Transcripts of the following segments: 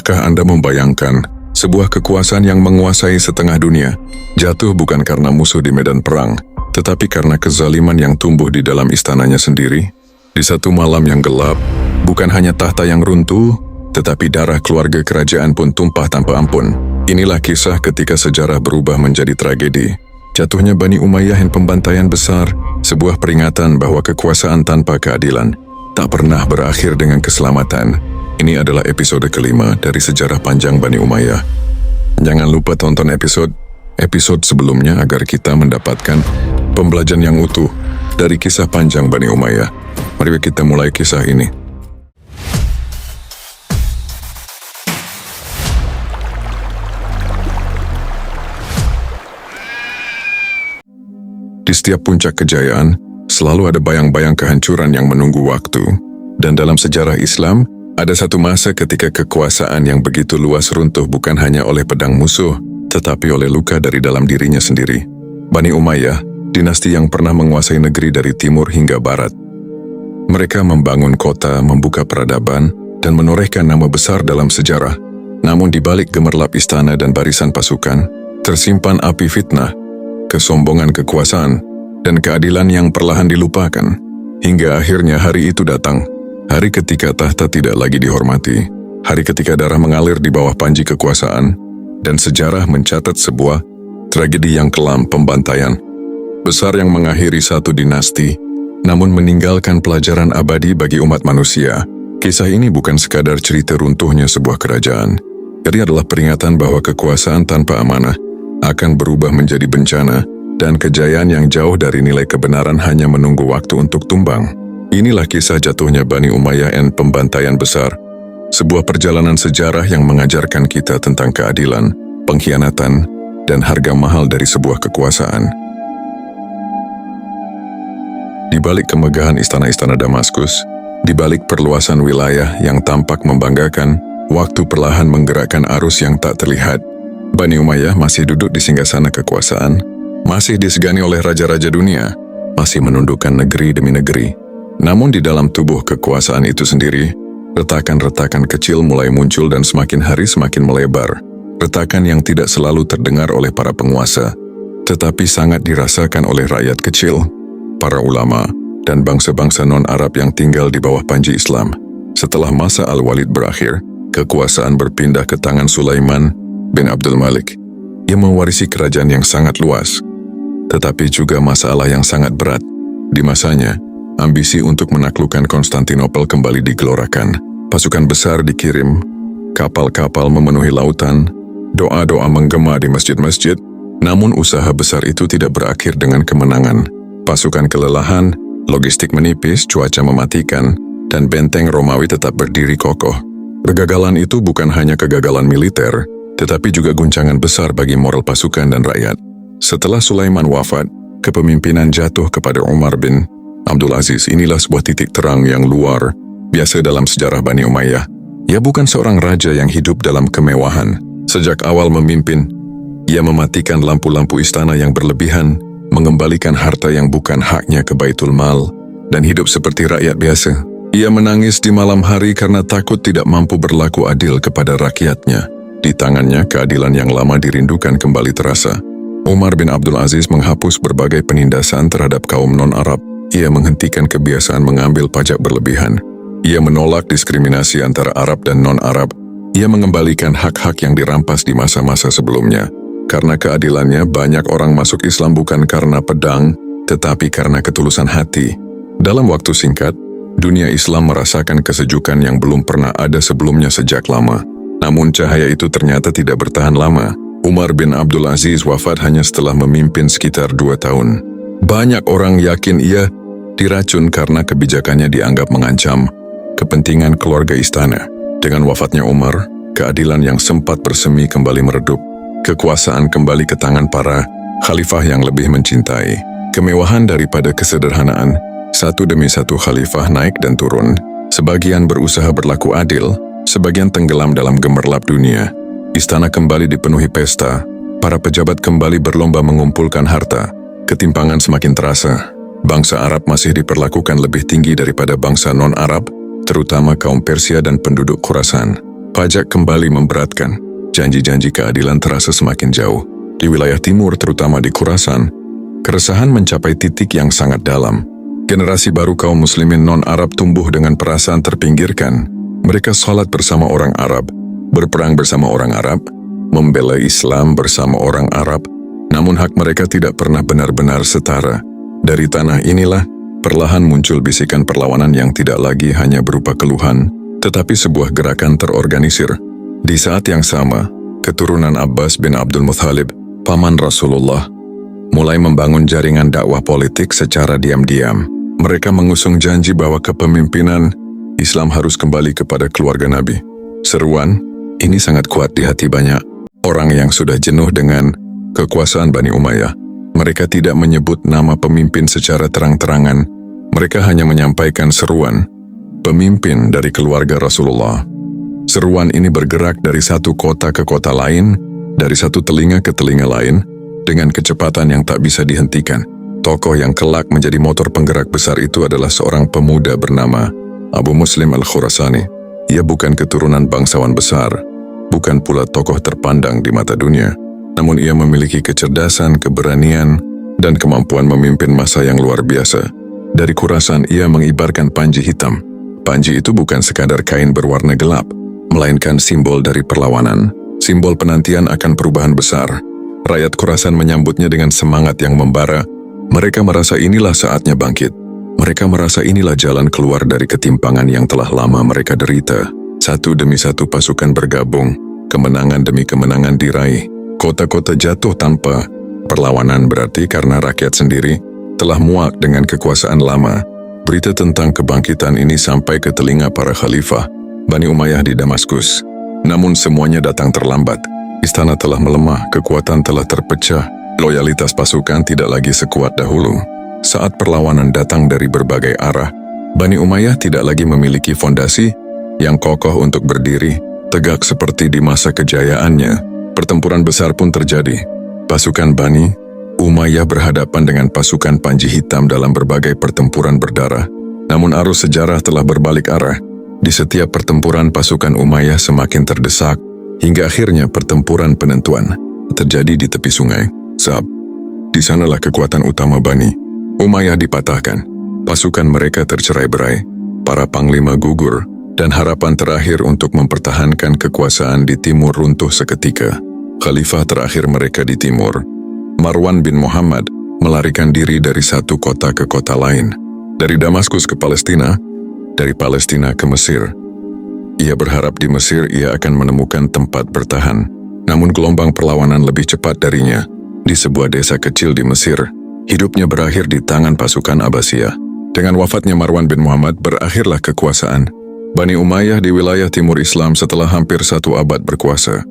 Pernahkah Anda membayangkan sebuah kekuasaan yang menguasai setengah dunia jatuh bukan karena musuh di medan perang, tetapi karena kezaliman yang tumbuh di dalam istananya sendiri? Di satu malam yang gelap, bukan hanya tahta yang runtuh, tetapi darah keluarga kerajaan pun tumpah tanpa ampun. Inilah kisah ketika sejarah berubah menjadi tragedi. Jatuhnya Bani Umayyah yang pembantaian besar, sebuah peringatan bahwa kekuasaan tanpa keadilan tak pernah berakhir dengan keselamatan. Ini adalah episode kelima dari sejarah panjang Bani Umayyah. Jangan lupa tonton episode sebelumnya agar kita mendapatkan pembelajaran yang utuh dari kisah panjang Bani Umayyah. Mari kita mulai kisah ini. Di setiap puncak kejayaan, selalu ada bayang-bayang kehancuran yang menunggu waktu. Dan dalam sejarah Islam, ada satu masa ketika kekuasaan yang begitu luas runtuh bukan hanya oleh pedang musuh, tetapi oleh luka dari dalam dirinya sendiri. Bani Umayyah, dinasti yang pernah menguasai negeri dari timur hingga barat. Mereka membangun kota, membuka peradaban, dan menorehkan nama besar dalam sejarah. Namun di balik gemerlap istana dan barisan pasukan, tersimpan api fitnah, kesombongan kekuasaan, dan keadilan yang perlahan dilupakan. Hingga akhirnya hari itu datang. Hari ketika tahta tidak lagi dihormati, hari ketika darah mengalir di bawah panji kekuasaan, dan sejarah mencatat sebuah tragedi yang kelam, pembantaian besar yang mengakhiri satu dinasti, namun meninggalkan pelajaran abadi bagi umat manusia. Kisah ini bukan sekadar cerita runtuhnya sebuah kerajaan, ini adalah peringatan bahwa kekuasaan tanpa amanah akan berubah menjadi bencana, dan kejayaan yang jauh dari nilai kebenaran hanya menunggu waktu untuk tumbang. Inilah kisah jatuhnya Bani Umayyah dan pembantaian besar, sebuah perjalanan sejarah yang mengajarkan kita tentang keadilan, pengkhianatan, dan harga mahal dari sebuah kekuasaan. Di balik kemegahan istana-istana Damaskus, di balik perluasan wilayah yang tampak membanggakan, waktu perlahan menggerakkan arus yang tak terlihat. Bani Umayyah masih duduk di singgasana kekuasaan, masih disegani oleh raja-raja dunia, masih menundukkan negeri demi negeri. Namun di dalam tubuh kekuasaan itu sendiri, retakan-retakan kecil mulai muncul dan semakin hari semakin melebar. Retakan yang tidak selalu terdengar oleh para penguasa, tetapi sangat dirasakan oleh rakyat kecil, para ulama, dan bangsa-bangsa non-Arab yang tinggal di bawah panji Islam. Setelah masa Al-Walid berakhir, kekuasaan berpindah ke tangan Sulaiman bin Abdul Malik. Ia mewarisi kerajaan yang sangat luas, tetapi juga masalah yang sangat berat. Di masanya, ambisi untuk menaklukkan Konstantinopel kembali digelorakan. Pasukan besar dikirim, kapal-kapal memenuhi lautan, doa-doa menggema di masjid-masjid, namun usaha besar itu tidak berakhir dengan kemenangan. Pasukan kelelahan, logistik menipis, cuaca mematikan, dan benteng Romawi tetap berdiri kokoh. Kegagalan itu bukan hanya kegagalan militer, tetapi juga guncangan besar bagi moral pasukan dan rakyat. Setelah Sulaiman wafat, kepemimpinan jatuh kepada Umar bin Abdul Aziz. Inilah sebuah titik terang yang luar biasa dalam sejarah Bani Umayyah. Ia bukan seorang raja yang hidup dalam kemewahan. Sejak awal memimpin, ia mematikan lampu-lampu istana yang berlebihan, mengembalikan harta yang bukan haknya ke Baitul Mal, dan hidup seperti rakyat biasa. Ia menangis di malam hari karena takut tidak mampu berlaku adil kepada rakyatnya. Di tangannya, keadilan yang lama dirindukan kembali terasa. Umar bin Abdul Aziz menghapus berbagai penindasan terhadap kaum non-Arab. Ia menghentikan kebiasaan mengambil pajak berlebihan. Ia menolak diskriminasi antara Arab dan non-Arab. Ia mengembalikan hak-hak yang dirampas di masa-masa sebelumnya. Karena keadilannya, banyak orang masuk Islam bukan karena pedang, tetapi karena ketulusan hati. Dalam waktu singkat, dunia Islam merasakan kesejukan yang belum pernah ada sebelumnya sejak lama. Namun cahaya itu ternyata tidak bertahan lama. Umar bin Abdul Aziz wafat hanya setelah memimpin sekitar 2 tahun. Banyak orang yakin ia diracun karena kebijakannya dianggap mengancam kepentingan keluarga istana. Dengan wafatnya Umar, keadilan yang sempat bersemi kembali meredup. Kekuasaan kembali ke tangan para khalifah yang lebih mencintai kemewahan daripada kesederhanaan. Satu demi satu khalifah naik dan turun. Sebagian berusaha berlaku adil, sebagian tenggelam dalam gemerlap dunia. Istana kembali dipenuhi pesta, para pejabat kembali berlomba mengumpulkan harta. Ketimpangan semakin terasa. Bangsa Arab masih diperlakukan lebih tinggi daripada bangsa non-Arab, terutama kaum Persia dan penduduk Khurasan. Pajak kembali memberatkan. Janji-janji keadilan terasa semakin jauh. Di wilayah timur, terutama di Khurasan, keresahan mencapai titik yang sangat dalam. Generasi baru kaum muslimin non-Arab tumbuh dengan perasaan terpinggirkan. Mereka sholat bersama orang Arab, berperang bersama orang Arab, membela Islam bersama orang Arab, namun hak mereka tidak pernah benar-benar setara. Dari tanah inilah, perlahan muncul bisikan perlawanan yang tidak lagi hanya berupa keluhan, tetapi sebuah gerakan terorganisir. Di saat yang sama, keturunan Abbas bin Abdul Muthalib, paman Rasulullah, mulai membangun jaringan dakwah politik secara diam-diam. Mereka mengusung janji bahwa kepemimpinan Islam harus kembali kepada keluarga Nabi. Seruan ini sangat kuat di hati banyak orang yang sudah jenuh dengan kekuasaan Bani Umayyah. Mereka tidak menyebut nama pemimpin secara terang-terangan. Mereka hanya menyampaikan seruan pemimpin dari keluarga Rasulullah. Seruan ini bergerak dari satu kota ke kota lain, dari satu telinga ke telinga lain, dengan kecepatan yang tak bisa dihentikan. Tokoh yang kelak menjadi motor penggerak besar itu adalah seorang pemuda bernama Abu Muslim Al-Khurasani. Ia bukan keturunan bangsawan besar, bukan pula tokoh terpandang di mata dunia, namun ia memiliki kecerdasan, keberanian, dan kemampuan memimpin massa yang luar biasa. Dari Khurasan ia mengibarkan panji hitam. Panji itu bukan sekadar kain berwarna gelap, melainkan simbol dari perlawanan, simbol penantian akan perubahan besar. Rakyat Khurasan menyambutnya dengan semangat yang membara. Mereka merasa inilah saatnya bangkit. Mereka merasa inilah jalan keluar dari ketimpangan yang telah lama mereka derita. Satu demi satu pasukan bergabung, kemenangan demi kemenangan diraih. Kota-kota jatuh tanpa perlawanan berarti karena rakyat sendiri telah muak dengan kekuasaan lama. Berita tentang kebangkitan ini sampai ke telinga para khalifah Bani Umayyah di Damaskus. Namun semuanya datang terlambat. Istana telah melemah, kekuatan telah terpecah, loyalitas pasukan tidak lagi sekuat dahulu. Saat perlawanan datang dari berbagai arah, Bani Umayyah tidak lagi memiliki fondasi yang kokoh untuk berdiri, tegak seperti di masa kejayaannya. Pertempuran besar pun terjadi. Pasukan Bani Umayyah berhadapan dengan pasukan Panji Hitam dalam berbagai pertempuran berdarah. Namun arus sejarah telah berbalik arah. Di setiap pertempuran pasukan Umayyah semakin terdesak, hingga akhirnya pertempuran penentuan terjadi di tepi sungai Zab. Di sanalah kekuatan utama Bani Umayyah dipatahkan. Pasukan mereka tercerai-berai, para panglima gugur, dan harapan terakhir untuk mempertahankan kekuasaan di timur runtuh seketika. Khalifah terakhir mereka di timur, Marwan bin Muhammad, melarikan diri dari satu kota ke kota lain. Dari Damaskus ke Palestina, dari Palestina ke Mesir. Ia berharap di Mesir ia akan menemukan tempat bertahan. Namun gelombang perlawanan lebih cepat darinya. Di sebuah desa kecil di Mesir, hidupnya berakhir di tangan pasukan Abbasiyah. Dengan wafatnya Marwan bin Muhammad berakhirlah kekuasaan Bani Umayyah di wilayah timur Islam setelah hampir 1 abad berkuasa.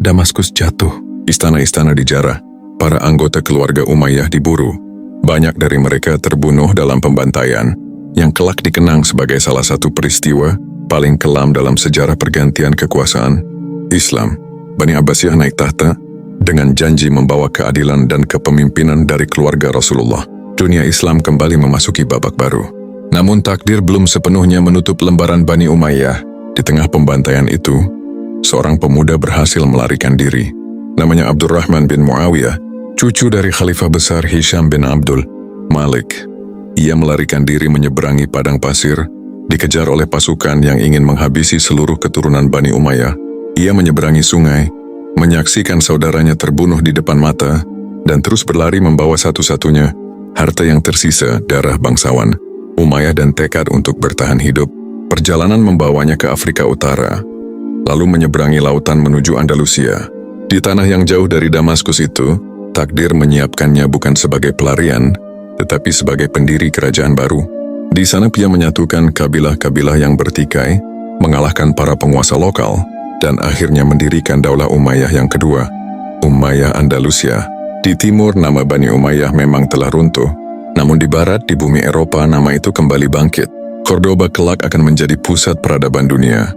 Damaskus jatuh, istana-istana dijarah, para anggota keluarga Umayyah diburu. Banyak dari mereka terbunuh dalam pembantaian, yang kelak dikenang sebagai salah satu peristiwa paling kelam dalam sejarah pergantian kekuasaan Islam. Bani Abbasiyah naik tahta dengan janji membawa keadilan dan kepemimpinan dari keluarga Rasulullah. Dunia Islam kembali memasuki babak baru. Namun takdir belum sepenuhnya menutup lembaran Bani Umayyah. Di tengah pembantaian itu, seorang pemuda berhasil melarikan diri. Namanya Abdurrahman bin Muawiyah, cucu dari Khalifah besar Hisham bin Abdul Malik. Ia melarikan diri menyeberangi padang pasir, dikejar oleh pasukan yang ingin menghabisi seluruh keturunan Bani Umayyah. Ia menyeberangi sungai, menyaksikan saudaranya terbunuh di depan mata, dan terus berlari membawa satu-satunya harta yang tersisa, darah bangsawan Umayyah dan tekad untuk bertahan hidup. Perjalanan membawanya ke Afrika Utara, lalu menyeberangi lautan menuju Andalusia. Di tanah yang jauh dari Damaskus itu, takdir menyiapkannya bukan sebagai pelarian, tetapi sebagai pendiri kerajaan baru. Di sana ia menyatukan kabilah-kabilah yang bertikai, mengalahkan para penguasa lokal, dan akhirnya mendirikan Daulah Umayyah yang kedua, Umayyah Andalusia. Di timur nama Bani Umayyah memang telah runtuh, namun di barat, di bumi Eropa, nama itu kembali bangkit. Cordoba kelak akan menjadi pusat peradaban dunia,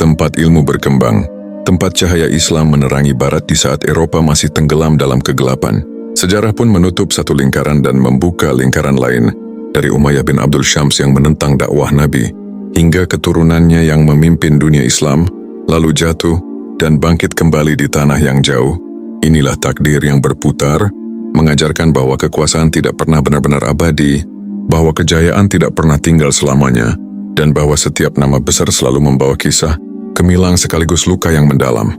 tempat ilmu berkembang, tempat cahaya Islam menerangi barat di saat Eropa masih tenggelam dalam kegelapan. Sejarah pun menutup satu lingkaran dan membuka lingkaran lain, dari Umayyah bin Abdul Syams yang menentang dakwah Nabi, hingga keturunannya yang memimpin dunia Islam lalu jatuh, dan bangkit kembali di tanah yang jauh. Inilah takdir yang berputar, mengajarkan bahwa kekuasaan tidak pernah benar-benar abadi, bahwa kejayaan tidak pernah tinggal selamanya, dan bahwa setiap nama besar selalu membawa kisah, gemilang sekaligus luka yang mendalam.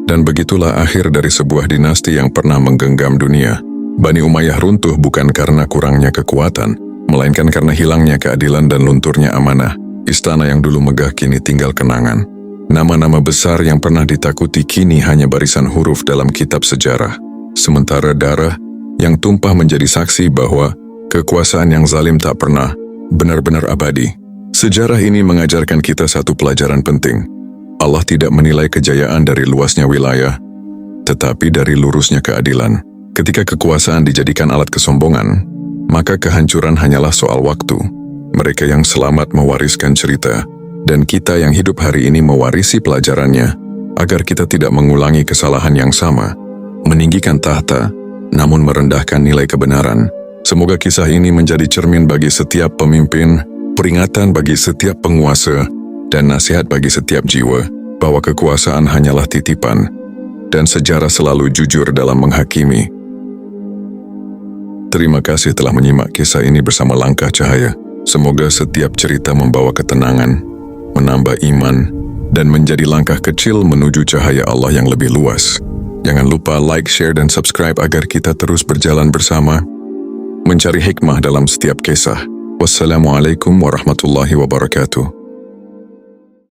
Dan begitulah akhir dari sebuah dinasti yang pernah menggenggam dunia. Bani Umayyah runtuh bukan karena kurangnya kekuatan, melainkan karena hilangnya keadilan dan lunturnya amanah. Istana yang dulu megah kini tinggal kenangan. Nama-nama besar yang pernah ditakuti kini hanya barisan huruf dalam kitab sejarah. Sementara darah yang tumpah menjadi saksi bahwa kekuasaan yang zalim tak pernah benar-benar abadi. Sejarah ini mengajarkan kita satu pelajaran penting. Allah tidak menilai kejayaan dari luasnya wilayah, tetapi dari lurusnya keadilan. Ketika kekuasaan dijadikan alat kesombongan, maka kehancuran hanyalah soal waktu. Mereka yang selamat mewariskan cerita, dan kita yang hidup hari ini mewarisi pelajarannya, agar kita tidak mengulangi kesalahan yang sama, meninggikan tahta, namun merendahkan nilai kebenaran. Semoga kisah ini menjadi cermin bagi setiap pemimpin, peringatan bagi setiap penguasa, dan nasihat bagi setiap jiwa, bahwa kekuasaan hanyalah titipan, dan sejarah selalu jujur dalam menghakimi. Terima kasih telah menyimak kisah ini bersama Langkah Cahaya. Semoga setiap cerita membawa ketenangan, menambah iman, dan menjadi langkah kecil menuju cahaya Allah yang lebih luas. Jangan lupa like, share, dan subscribe agar kita terus berjalan bersama, mencari hikmah dalam setiap kisah. Wassalamualaikum warahmatullahi wabarakatuh.